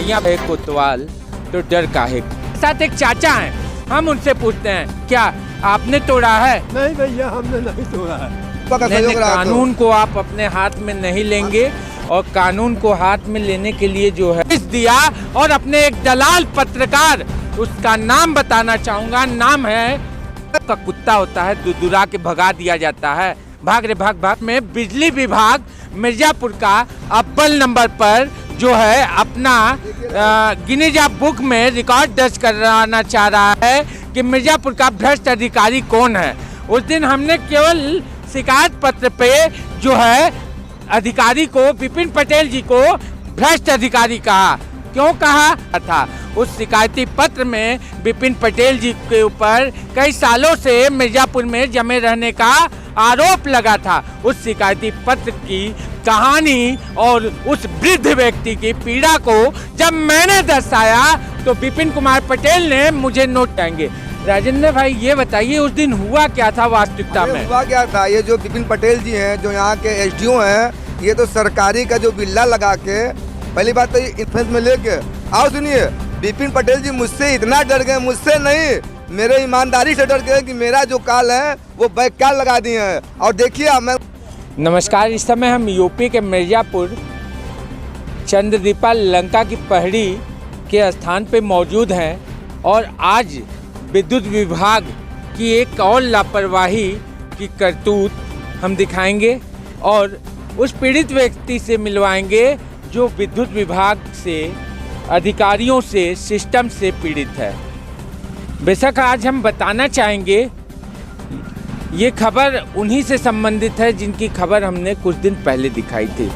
सैया भय कोतवाल तो डर काहे। साथ एक चाचा हैं, हम उनसे पूछते हैं क्या आपने तोड़ा है? नहीं भैया, हमने नहीं तोड़ा है। नहीं, कानून को आप अपने हाथ में नहीं लेंगे और कानून को हाथ में लेने के लिए जो है इस दिया और अपने एक दलाल पत्रकार, उसका नाम बताना चाहूंगा, नाम है का कुत्ता होता है, दुदुरा के भगा दिया जाता है। भाग रे भाग भाग में बिजली विभाग मिर्जापुर का अव्वल नंबर पर जो है अपना गिनीज बुक में रिकॉर्ड दर्ज कराना चाह रहा है कि मिर्जापुर का भ्रष्ट अधिकारी कौन है। उस दिन हमने केवल शिकायत पत्र पे जो है अधिकारी को, विपिन पटेल जी को भ्रष्ट अधिकारी कहा। क्यों कहा था? उस शिकायती पत्र में विपिन पटेल जी के ऊपर कई सालों से मिर्जापुर में जमे रहने का आरोप लगा था। उस शिकायती पत्र की कहानी और उस वृद्ध व्यक्ति की पीड़ा को जब मैंने दर्शाया तो विपिन कुमार पटेल ने मुझे नोट करेंगे। राजेंद्र भाई ये बताइए उस दिन हुआ क्या था वास्तविकता में? हुआ क्या था, ये जो विपिन पटेल जी हैं, जो यहाँ के एसडीओ हैं, ये तो सरकारी का जो बिल्ला लगा के, पहली बात तो ये इन्फ्लुएंस में लेके आओ। सुनिए, विपिन पटेल जी मुझसे इतना डर गए, मुझसे नहीं, मेरे ईमानदारी से डर गए कि मेरा जो काल है वो बैक काल लगा दिए हैं। और देखिए मैं नमस्कार, इस समय हम यूपी के मिर्जापुर चंद्रदीपा लंका की पहाड़ी के स्थान पे मौजूद हैं और आज विद्युत विभाग की एक और लापरवाही की करतूत हम दिखाएंगे और उस पीड़ित व्यक्ति से मिलवाएंगे जो विद्युत विभाग से, अधिकारियों से, सिस्टम से पीड़ित है। बेशक आज हम बताना चाहेंगे ये खबर उन्हीं से संबंधित है जिनकी खबर हमने कुछ दिन पहले दिखाई थी,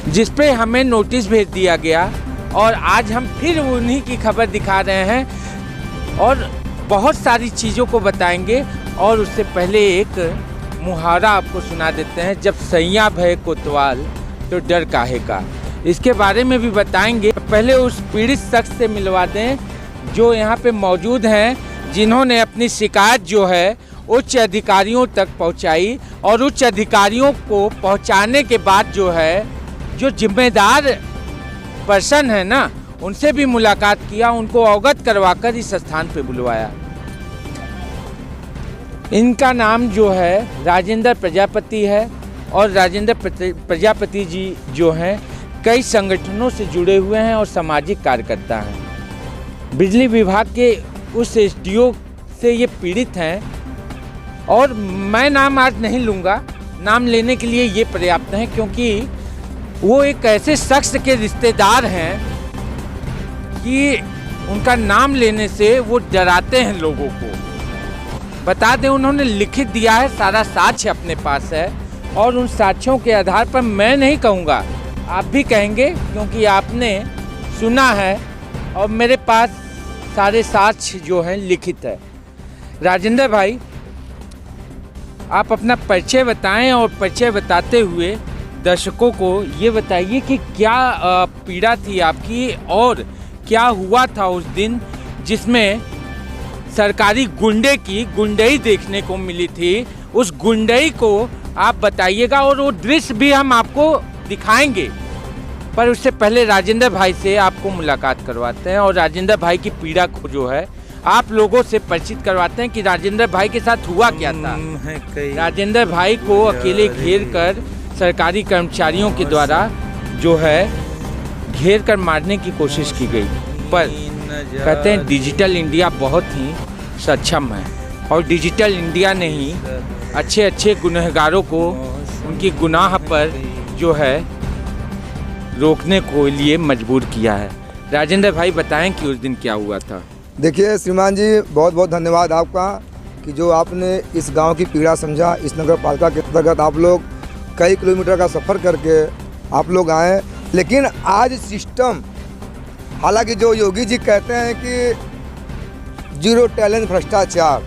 जिस पे हमें नोटिस भेज दिया गया और आज हम फिर उन्हीं की खबर दिखा रहे हैं और बहुत सारी चीज़ों को बताएंगे। और उससे पहले एक मुहावरा आपको सुना देते हैं, जब सैया भय कोतवाल तो डर काहे का। इसके बारे में भी बताएंगे। पहले उस पीड़ित शख्स से मिलवा दें जो यहाँ पे मौजूद हैं, जिन्होंने अपनी शिकायत जो है उच्च अधिकारियों तक पहुँचाई और उच्च अधिकारियों को पहुँचाने के बाद जो है जो जिम्मेदार पर्सन है ना, उनसे भी मुलाकात किया, उनको अवगत करवाकर इस स्थान पे बुलवाया। इनका नाम जो है राजेंद्र प्रजापति है और राजेंद्र प्रजापति जी जो हैं कई संगठनों से जुड़े हुए हैं और सामाजिक कार्यकर्ता हैं। बिजली विभाग के उस एसडीओ से ये पीड़ित हैं और मैं नाम आज नहीं लूँगा, नाम लेने के लिए ये पर्याप्त है क्योंकि वो एक ऐसे शख्स के रिश्तेदार हैं कि उनका नाम लेने से वो डराते हैं लोगों को। बता दें, उन्होंने लिखित दिया है, सारा साक्ष्य अपने पास है और उन साक्ष्यों के आधार पर मैं नहीं कहूँगा, आप भी कहेंगे क्योंकि आपने सुना है और मेरे पास सारे साक्ष्य जो हैं लिखित है। राजेंद्र भाई, आप अपना परिचय बताएं और परिचय बताते हुए दर्शकों को ये बताइए कि क्या पीड़ा थी आपकी और क्या हुआ था उस दिन जिसमें सरकारी गुंडे की गुंडई देखने को मिली थी। उस गुंडई को आप बताइएगा और वो दृश्य भी हम आपको दिखाएंगे। पर उससे पहले राजेंद्र भाई से आपको मुलाकात करवाते हैं और राजेंद्र भाई की पीड़ा को जो है आप लोगों से परिचित करवाते हैं कि राजेंद्र भाई के साथ हुआ क्या था। राजेंद्र भाई को अकेले घेर कर सरकारी कर्मचारियों के द्वारा जो है घेर कर मारने की कोशिश की गई, पर कहते हैं डिजिटल इंडिया बहुत ही सक्षम है और डिजिटल इंडिया ने ही अच्छे अच्छे गुनहगारों को उनकी गुनाह पर जो है रोकने को लिए मजबूर किया है। राजेंद्र भाई बताएं कि उस दिन क्या हुआ था। देखिए श्रीमान जी, बहुत बहुत धन्यवाद आपका कि जो आपने इस गांव की पीड़ा समझा। इस नगर पालिका के अंतर्गत आप लोग कई किलोमीटर का सफ़र करके आप लोग आए, लेकिन आज सिस्टम, हालांकि जो योगी जी कहते हैं कि जीरो टैलेंट भ्रष्टाचार,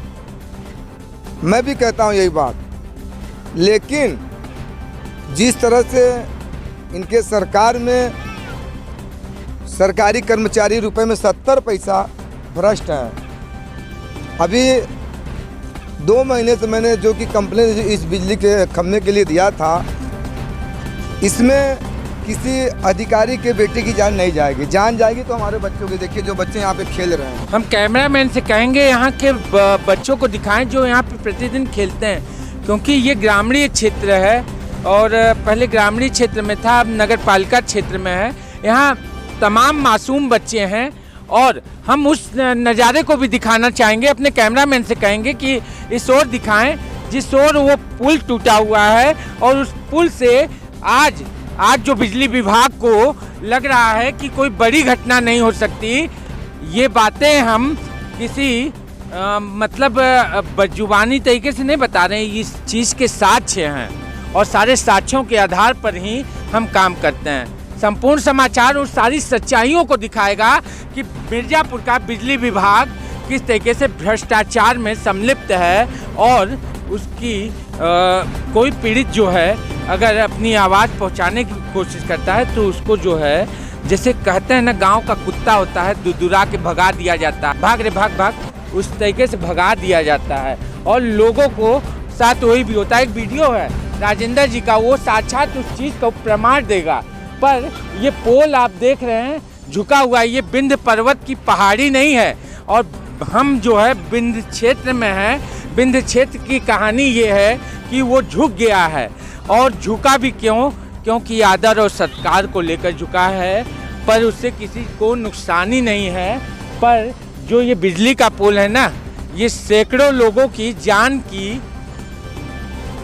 मैं भी कहता हूं यही बात, लेकिन जिस तरह से इनके सरकार में सरकारी कर्मचारी रुपए में 70 पैसा भ्रष्ट हैं। अभी 2 महीने से मैंने जो कि कंप्लेन इस बिजली के खंभे के लिए दिया था, इसमें किसी अधिकारी के बेटे की जान नहीं जाएगी। जान जाएगी तो हमारे बच्चों की। देखिए जो बच्चे यहाँ पे खेल रहे हैं। हम कैमरामैन से कहेंगे यहाँ के बच्चों को दिखाएं जो यहाँ पे प्रतिदिन खेलते हैं, क्योंकि ये ग्रामीण क्षेत्र है और पहले ग्रामीण क्षेत्र में था, अब नगर पालिका क्षेत्र में है। यहाँ तमाम मासूम बच्चे हैं और हम उस नज़ारे को भी दिखाना चाहेंगे। अपने कैमरामैन से कहेंगे कि इस ओर दिखाएं जिस ओर वो पुल टूटा हुआ है और उस पुल से आज जो बिजली विभाग को लग रहा है कि कोई बड़ी घटना नहीं हो सकती। ये बातें हम किसी मतलब जुबानी तरीके से नहीं बता रहे हैं, इस चीज़ के साक्ष्य हैं और सारे साक्ष्यों के आधार पर ही हम काम करते हैं। संपूर्ण समाचार उस सारी सच्चाइयों को दिखाएगा कि मिर्ज़ापुर का बिजली विभाग किस तरीके से भ्रष्टाचार में सम्मिलित है और उसकी कोई पीड़ित जो है अगर अपनी आवाज़ पहुंचाने की कोशिश करता है तो उसको जो है जैसे कहते हैं ना, गांव का कुत्ता होता है, दुदुरा के भगा दिया जाता है, भाग रे भाग भाग, उस तरीके से भगा दिया जाता है। और लोगों को साथ वही भी होता है। एक वीडियो है राजेंद्र जी का, वो साक्षात उस चीज़ का प्रमाण देगा। पर ये पोल आप देख रहे हैं झुका हुआ है, ये विंध्य पर्वत की पहाड़ी नहीं है और हम जो है विंध्य क्षेत्र में हैं। विंध्य क्षेत्र की कहानी ये है कि वो झुक गया है और झुका भी क्यों? क्योंकि आदर और सत्कार को लेकर झुका है, पर उससे किसी को नुकसानी नहीं है। पर जो ये बिजली का पोल है ना, ये सैकड़ों लोगों की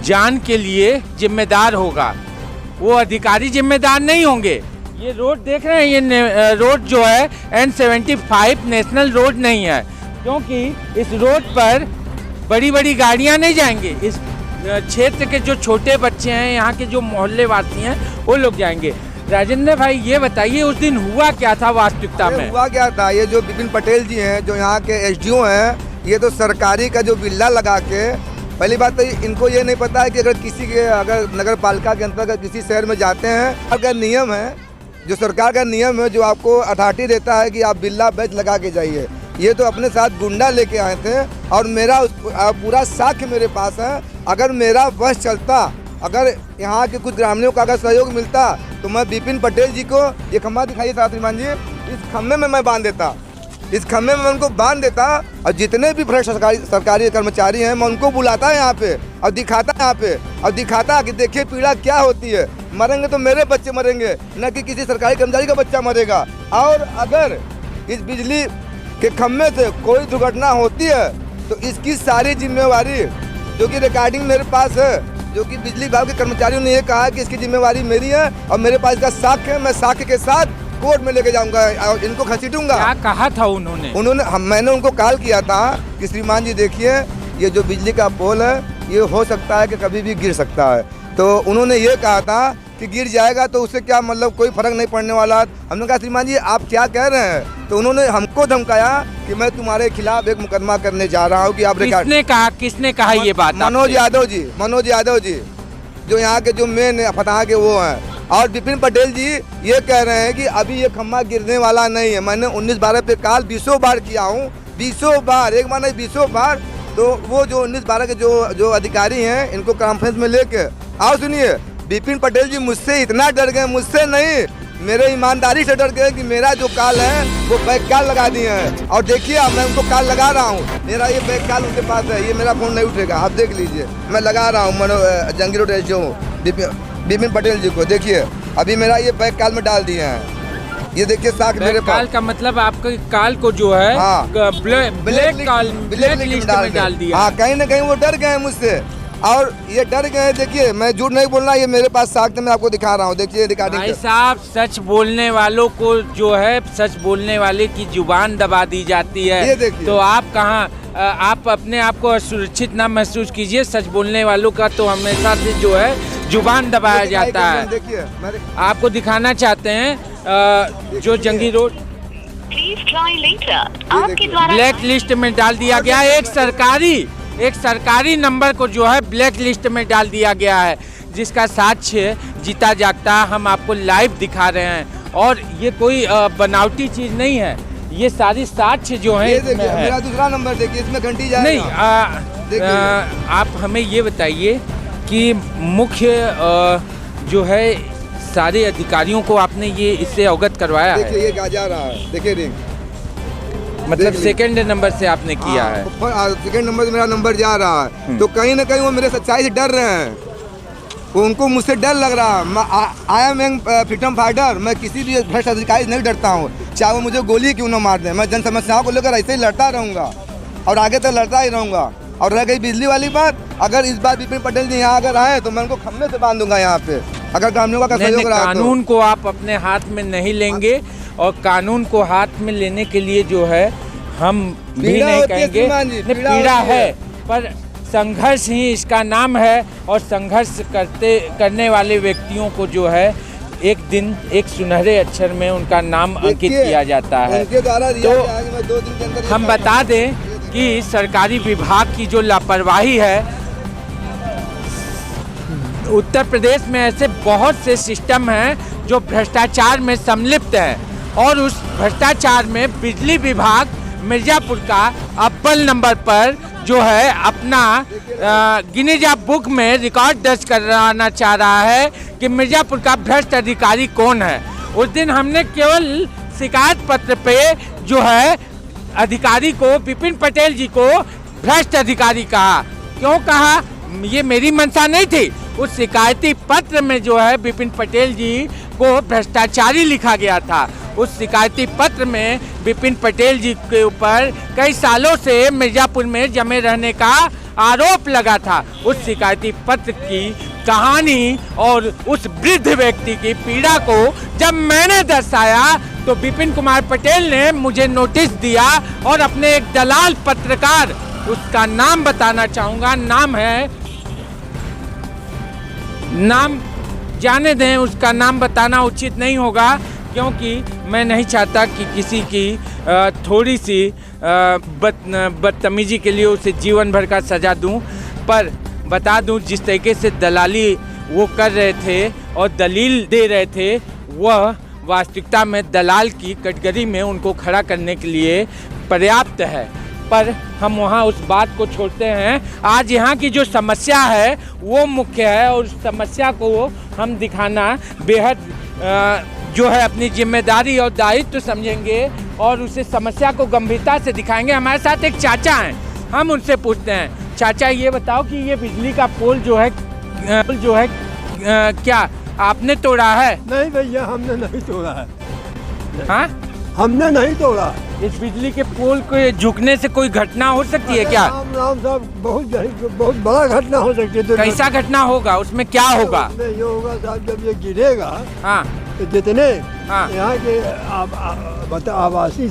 जान के लिए जिम्मेदार होगा, वो अधिकारी जिम्मेदार नहीं होंगे। ये रोड देख रहे हैं, ये रोड जो है N75 नेशनल रोड नहीं है, क्योंकि इस रोड पर बड़ी बड़ी गाड़ियां नहीं जाएंगी। इस क्षेत्र के जो छोटे बच्चे हैं, यहाँ के जो मोहल्ले वासी हैं, वो लोग जाएंगे। राजेंद्र भाई ये बताइए उस दिन हुआ क्या था वास्तविकता में? हुआ क्या था, ये जो विपिन पटेल जी हैं जो यहाँ के SDO हैं, ये तो सरकारी का जो बिल्ला लगा के, पहली बात तो इनको ये नहीं पता है कि अगर नगर पालिका के अंतर्गत किसी शहर में जाते हैं, अगर नियम है, जो सरकार का नियम है, जो आपको अथॉरिटी देता है कि आप बिल्ला बैच लगा के जाइए। ये तो अपने साथ गुंडा लेके आए थे और मेरा पूरा साक्ष्य मेरे पास है। अगर मेरा बस चलता, अगर यहाँ के कुछ ग्रामीणों का अगर सहयोग मिलता तो मैं विपिन पटेल जी को, ये खम्भा दिखाइए श्रीमान जी, इस खम्भे में मैं बांध देता, इस खम्भे में मैं उनको बांध देता और जितने भी भ्रष्ट सरकारी कर्मचारी हैं मैं उनको बुलाता यहाँ पे और दिखाता यहाँ पे और दिखाता कि देखिए पीड़ा क्या होती है। मरेंगे तो मेरे बच्चे मरेंगे, न कि किसी सरकारी कर्मचारी का बच्चा मरेगा। और अगर इस बिजली के खम्भे से कोई दुर्घटना होती है तो इसकी सारी जिम्मेवारी, जो कि रिकॉर्डिंग मेरे पास है, जो कि बिजली विभाग के कर्मचारियों ने ये कहा कि इसकी जिम्मेवारी मेरी है और मेरे पास इसका साक्ष्य है, मैं साक्ष्य के साथ कोर्ट में लेके जाऊंगा और इनको घसीटूंगा। क्या कहा था उन्होंने? मैंने उनको कॉल किया था कि श्रीमान जी देखिए ये जो बिजली का पोल है ये हो सकता है कि कभी भी गिर सकता है। तो उन्होंने ये कहा था कि गिर जाएगा तो उससे क्या मतलब, कोई फर्क नहीं पड़ने वाला। हमने कहा श्रीमान जी आप क्या कह रहे हैं? तो उन्होंने हमको धमकाया कि मैं तुम्हारे खिलाफ एक मुकदमा करने जा रहा हूँ कि आप किसने कहा ये बात? मनोज यादव जी जो यहाँ के जो मेन फतह के वो हैं। और विपिन पटेल जी ये कह रहे हैं कि अभी ये खम्भा गिरने वाला नहीं है। मैंने 19-12 पे कॉल 20 बार किया हूँ, 20 बार, एक बार नहीं 20 बार। तो वो जो 19-12 के जो अधिकारी हैं इनको कॉन्फ्रेंस में लेके आओ। सुनिए, विपिन पटेल जी मुझसे इतना डर गए, मुझसे नहीं, मेरे ईमानदारी से डर गए कि मेरा जो कॉल है वो बैक कॉल लगा दिए हैं। और देखिए अब मैं उनको कॉल लगा रहा हूँ, मेरा ये बैक कॉल उनके पास है, ये मेरा फ़ोन नहीं उठेगा, आप देख लीजिए। मैं लगा रहा हूँ जंगी रोड SDO विपिन पटेल जी को, देखिए अभी मेरा ये बैक कॉल में डाल दिए हैं। ये देखिए साख मेरे कॉल का मतलब आपके कॉल को जो है ब्लैक लिस्ट में डाल दिया। हाँ, कहीं ना कहीं वो डर गए मुझसे और ये डर गए। देखिए मैं झूठ नहीं बोलना, ये मेरे पास साक्ष्य मैं आपको दिखा रहा हूँ, देखिए रिकॉर्डिंग। भाई साहब, सच बोलने वालों को जो है, सच बोलने वाले की जुबान दबा दी जाती है। तो आप कहाँ, आप अपने आप को सुरक्षित ना महसूस कीजिए। सच बोलने वालों का तो हमेशा से जो है जुबान दबाया जाता है। देखिए आपको दिखाना चाहते हैं जो जंगी रोड आपके द्वारा ब्लैक लिस्ट में डाल दिया गया है। एक सरकारी नंबर को जो है ब्लैक लिस्ट में डाल दिया गया है, जिसका साक्ष्य जीता जागता हम आपको लाइव दिखा रहे हैं। और ये कोई बनावटी चीज नहीं है, ये सारी साक्ष्य जो है इसमें है। मेरा दूसरा नंबर देखिए, इसमें घंटी जाएगा। नहीं, आप हमें ये बताइए कि मुख्य जो है सारे अधिकारियों को आपने ये इससे अवगत करवाया है? देखिए ये क्या जा रहा है, देखिए रिंग मतलब सेकंड नंबर से आपने किया है? सेकंड नंबर से मेरा नंबर जा रहा है, तो कहीं ना कहीं वो मेरे सच्चाई से डर रहे हैं, वो उनको मुझसे डर लग रहा है। I am an freedom fighter, मैं किसी भी भ्रष्ट अधिकारी से नहीं डरता हूँ, चाहे वो मुझे गोली क्यों ना मार दें। मैं जन समस्याओं को लेकर ऐसे ही लड़ता रहूँगा और आगे तक लड़ता ही रहूँगा। और रह गई बिजली वाली बात, अगर इस बार विपिन पटेल जी यहाँ अगर आए तो मैं उनको खम्भे से बांध दूंगा यहाँ पे, अगर ग्रामीणों का सहयोग रहा तो। कानून को आप अपने हाथ में नहीं लेंगे, और कानून को हाथ में लेने के लिए जो है हम भी नहीं कहेंगे, पीड़ा है, पर संघर्ष ही इसका नाम है। और संघर्ष करने वाले व्यक्तियों को जो है एक दिन एक सुनहरे अक्षर में उनका नाम अंकित किया जाता है। तो हम बता दें कि सरकारी विभाग की जो लापरवाही है, उत्तर प्रदेश में ऐसे बहुत से सिस्टम हैं जो भ्रष्टाचार में सम्मिलित है, और उस भ्रष्टाचार में बिजली विभाग मिर्ज़ापुर का अव्वल नंबर पर जो है अपना गिनीज बुक में रिकॉर्ड दर्ज कराना चाह रहा है कि मिर्ज़ापुर का भ्रष्ट अधिकारी कौन है। उस दिन हमने केवल शिकायत पत्र पे जो है अधिकारी को, विपिन पटेल जी को भ्रष्ट अधिकारी कहा। क्यों कहा? ये मेरी मंशा नहीं थी। उस शिकायती पत्र में जो है विपिन पटेल जी को भ्रष्टाचारी लिखा गया था। उस शिकायती पत्र में विपिन पटेल जी के ऊपर कई सालों से मिर्ज़ापुर में जमे रहने का आरोप लगा था। उस शिकायती पत्र की कहानी और उस वृद्ध व्यक्ति की पीड़ा को जब मैंने दर्शाया तो विपिन कुमार पटेल ने मुझे नोटिस दिया, और अपने एक दलाल पत्रकार, उसका नाम बताना चाहूँगा, नाम जाने दें, उसका नाम बताना उचित नहीं होगा, क्योंकि मैं नहीं चाहता कि किसी की थोड़ी सी बदतमीजी के लिए उसे जीवन भर का सज़ा दूं। पर बता दूं, जिस तरीके से दलाली वो कर रहे थे और दलील दे रहे थे, वह वास्तविकता में दलाल की कटघरे में उनको खड़ा करने के लिए पर्याप्त है। पर हम वहाँ उस बात को छोड़ते हैं। आज यहाँ की जो समस्या है वो मुख्य है, और उस समस्या को हम दिखाना बेहद जो है अपनी जिम्मेदारी और दायित्व समझेंगे, और उसे समस्या को गंभीरता से दिखाएंगे। हमारे साथ एक चाचा हैं, हम उनसे पूछते हैं, चाचा ये बताओ कि ये बिजली का पोल जो है क्या आपने तोड़ा है? नहीं भैया, हमने नहीं तोड़ा है। हाँ, हमने नहीं तोड़ा। इस बिजली के पोल को झुकने से कोई घटना हो सकती है क्या? राम साहब, बहुत बड़ा घटना हो सकती है। तो कैसा घटना होगा? उसमें क्या होगा? ये होगा साहब, जब ये गिरेगा, हाँ, तो जितने हाँ, यहाँ के आवासीय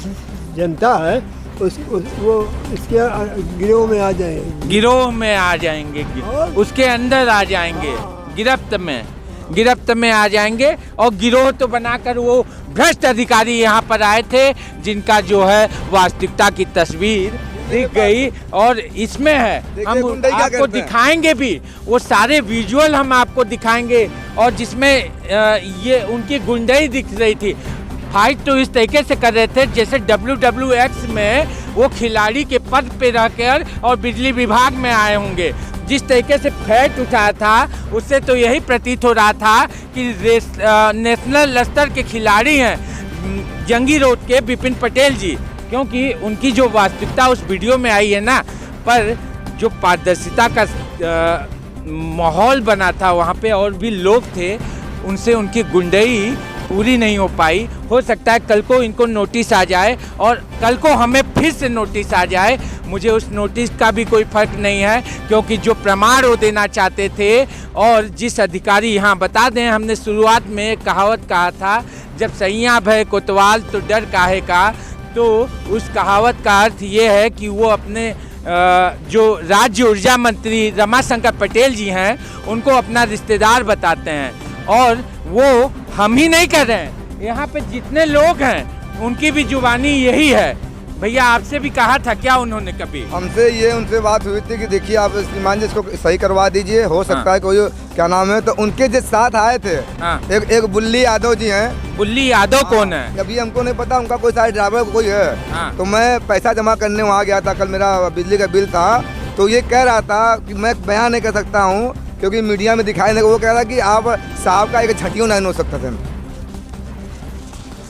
जनता है वो इसके गिरोह में आ जाएंगे। गिरोह में आ जाएंगे, उसके अंदर आ जाएंगे, गिरफ्त में आ जाएंगे। और गिरोह तो बनाकर वो भ्रष्ट अधिकारी यहाँ पर आए थे, जिनका जो है वास्तविकता की तस्वीर दिख गई, और इसमें है, हम आपको दिखाएंगे भी, वो सारे विजुअल हम आपको दिखाएंगे, और जिसमें ये उनकी गुंडाई दिख रही थी। फाइट तो इस तरीके से कर रहे थे जैसे WWX में वो खिलाड़ी के पद पे रहकर और बिजली विभाग में आए होंगे। जिस तरीके से फैट उठाया था, उससे तो यही प्रतीत हो रहा था कि नेशनल स्तर के खिलाड़ी हैं जंगी रोड के विपिन पटेल जी, क्योंकि उनकी जो वास्तविकता उस वीडियो में आई है ना, पर जो पारदर्शिता का माहौल बना था वहाँ पे, और भी लोग थे, उनसे उनकी गुंडई पूरी नहीं हो पाई। हो सकता है कल को इनको नोटिस आ जाए, और कल को हमें फिर से नोटिस आ जाए। मुझे उस नोटिस का भी कोई फर्क नहीं है, क्योंकि जो प्रमाण वो देना चाहते थे, और जिस अधिकारी, यहाँ बता दें, हमने शुरुआत में एक कहावत कहा था, जब सैयां भय कोतवाल तो डर काहे का। तो उस कहावत का अर्थ ये है कि वो अपने जो राज्य ऊर्जा मंत्री रमाशंकर पटेल जी हैं, उनको अपना रिश्तेदार बताते हैं, और वो हम ही नहीं कर रहे हैं, यहाँ पे जितने लोग हैं उनकी भी जुबानी यही है। भैया आपसे भी कहा था क्या उन्होंने कभी? हमसे ये उनसे बात हुई थी कि देखिए आप श्रीमान जी इसको सही करवा दीजिए, हो सकता है कोई क्या नाम है, तो उनके जो साथ आए थे एक बुल्ली यादव जी हैं। बुल्ली यादव कौन है? अभी हमको नहीं पता, उनका कोई साइड ड्राइवर कोई है। तो मैं पैसा जमा करने वहाँ गया था, कल मेरा बिजली का बिल था, तो ये कह रहा था कि मैं बयान नहीं कर सकता हूँ क्योंकि मीडिया में दिखाई नहीं, वो कह रहा कि आप साहब का एक छटियों नहीं हो सकता था,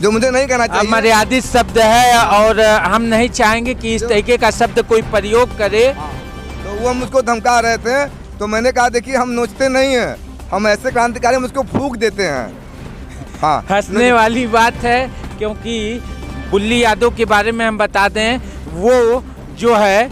जो मुझे नहीं कहना चाहिए। मर्यादित शब्द है और हम नहीं चाहेंगे कि इस तरीके का शब्द कोई प्रयोग करे। तो वो मुझको धमका रहे थे, तो मैंने कहा देखिए हम नोचते नहीं हैं, हम ऐसे क्रांतिकारी हम उसको फूंक देते हैं। हाँ, हंसने वाली बात है, क्योंकि बुल्ली यादव के बारे में हम बता दें, वो जो है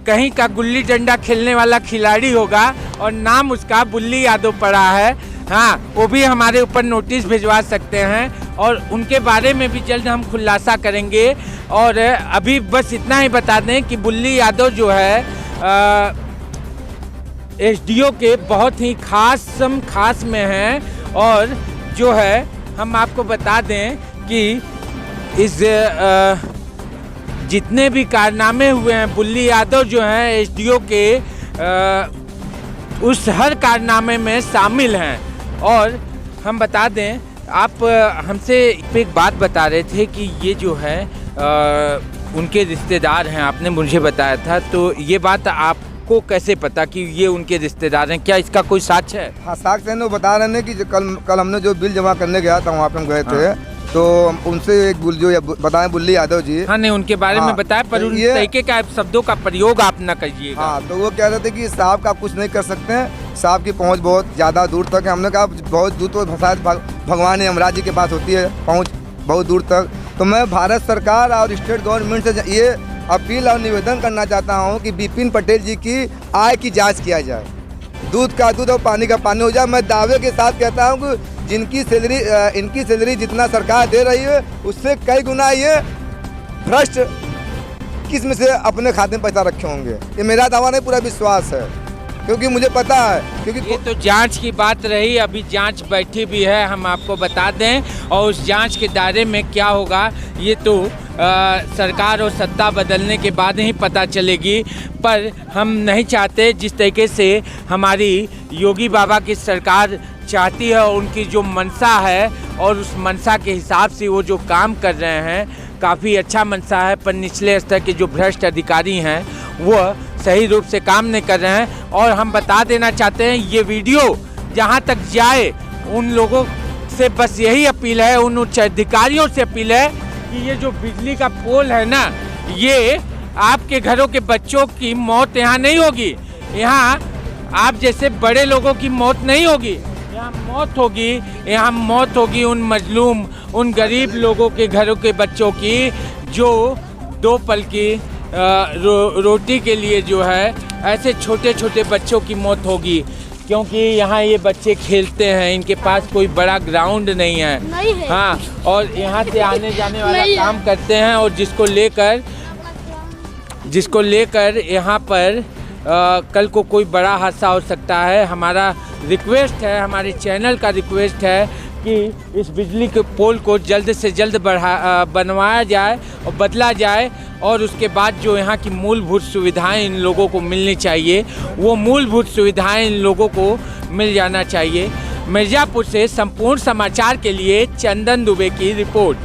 कहीं का गुल्ली डंडा खेलने वाला खिलाड़ी होगा और नाम उसका बुल्ली यादव पड़ा है। हाँ, वो भी हमारे ऊपर नोटिस भिजवा सकते हैं और उनके बारे में भी जल्द हम खुलासा करेंगे। और अभी बस इतना ही बता दें कि बुल्ली यादव जो है एसडीओ के बहुत ही खास में हैं। और जो है हम आपको बता दें कि इस जितने भी कारनामे हुए हैं, बुल्ली यादव जो हैं एसडीओ के उस हर कारनामे में शामिल हैं। और हम बता दें, आप हमसे एक बात बता रहे थे कि ये जो है उनके रिश्तेदार हैं, आपने मुझे बताया था, तो ये बात आपको कैसे पता कि ये उनके रिश्तेदार हैं? क्या इसका कोई साक्ष्य है? हाँ, साक्ष्य है। वो बता रहे हैं कि कल हमने जो बिल जमा करने गया था वहाँ पे हम गए थे। हाँ। तो उनसे एक जो बताएं बुल्ली यादव जी। हाँ, नहीं उनके बारे में बताया, पर उन तरीके का शब्दों का प्रयोग आप न करिएगा। हाँ, तो वो कह रहे थे कि साहब का कुछ नहीं कर सकते हैं, साहब की पहुंच बहुत ज़्यादा दूर तक है। हमने कहा बहुत दूर तो शायद भगवान यमराज जी के पास होती है पहुंच बहुत दूर तक। तो मैं भारत सरकार और स्टेट गवर्नमेंट से ये अपील और निवेदन करना चाहता हूँ कि बिपिन पटेल जी की आय की जाँच किया जाए, दूध का दूध और पानी का पानी हो जाए। मैं दावे के साथ कहता हूँ कि इनकी सैलरी जितना सरकार दे रही है उससे कई गुना ये भ्रष्ट किस्म से अपने खाते में पैसा रखे होंगे। ये मेरा दावा नहीं, पूरा विश्वास है, क्योंकि मुझे पता है। क्योंकि ये तो जांच की बात रही, अभी जांच बैठी भी है, हम आपको बता दें। और उस जांच के दायरे में क्या होगा ये तो सरकार और सत्ता बदलने के बाद ही पता चलेगी। पर हम नहीं चाहते, जिस तरीके से हमारी योगी बाबा की सरकार चाहती है, उनकी जो मंशा है और उस मंशा के हिसाब से वो जो काम कर रहे हैं, काफ़ी अच्छा मंशा है, पर निचले स्तर के जो भ्रष्ट अधिकारी हैं वो सही रूप से काम नहीं कर रहे हैं। और हम बता देना चाहते हैं, ये वीडियो जहां तक जाए उन लोगों से बस यही अपील है, उन उच्च अधिकारियों से अपील है कि ये जो बिजली का पोल है ना, ये आपके घरों के बच्चों की मौत यहाँ नहीं होगी, यहाँ आप जैसे बड़े लोगों की मौत नहीं होगी, यहाँ मौत होगी उन मजलूम, उन गरीब लोगों के घरों के बच्चों की, जो 2 पल की रोटी के लिए जो है ऐसे छोटे छोटे बच्चों की मौत होगी। क्योंकि यहाँ ये बच्चे खेलते हैं, इनके पास कोई बड़ा ग्राउंड नहीं है। हाँ, और यहाँ से आने जाने वाला काम करते हैं। और जिसको लेकर यहाँ पर कल को कोई बड़ा हादसा हो सकता है। हमारा रिक्वेस्ट है, हमारे चैनल का रिक्वेस्ट है कि इस बिजली के पोल को जल्द से जल्द बनवाया जाए और बदला जाए। और उसके बाद जो यहाँ की मूलभूत सुविधाएं इन लोगों को मिलनी चाहिए, वो मूलभूत सुविधाएं इन लोगों को मिल जाना चाहिए। मिर्ज़ापुर से संपूर्ण समाचार के लिए चंदन दुबे की रिपोर्ट।